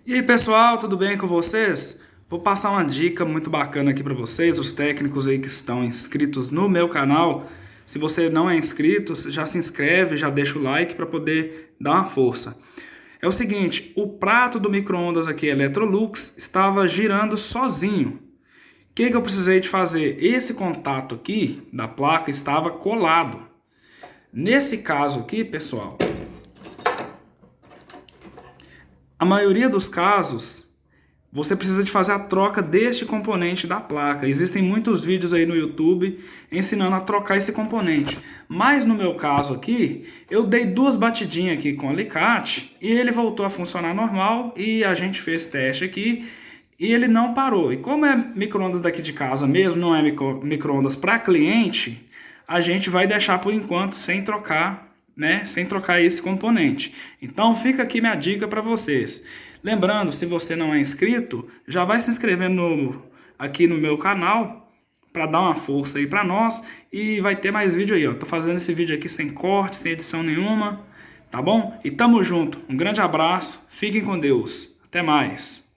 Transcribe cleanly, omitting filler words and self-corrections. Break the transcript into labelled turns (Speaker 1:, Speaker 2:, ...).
Speaker 1: E aí pessoal, tudo bem com vocês? Vou passar uma dica muito bacana aqui para vocês, os técnicos aí que estão inscritos no meu canal. Se você não é inscrito, já se inscreve, já deixa o like para poder dar uma força. É o seguinte, o prato do micro-ondas aqui Electrolux estava girando sozinho. O que eu precisei de fazer? Esse contato aqui da placa estava colado. Nesse caso aqui, pessoal, a maioria dos casos, você precisa de fazer a troca deste componente da placa. Existem muitos vídeos aí no YouTube ensinando a trocar esse componente. Mas no meu caso aqui, eu dei duas batidinhas aqui com o alicate e ele voltou a funcionar normal e a gente fez teste aqui e ele não parou. E como é micro-ondas daqui de casa mesmo, não é micro-ondas para cliente, a gente vai deixar por enquanto sem trocar, né, sem trocar esse componente. Então fica aqui minha dica para vocês. Lembrando, se você não é inscrito, já vai se inscrevendo aqui no meu canal para dar uma força aí para nós e vai ter mais vídeo aí, ó. Tô fazendo esse vídeo aqui sem corte, sem edição nenhuma, tá bom? E tamo junto. Um grande abraço, fiquem com Deus. Até mais.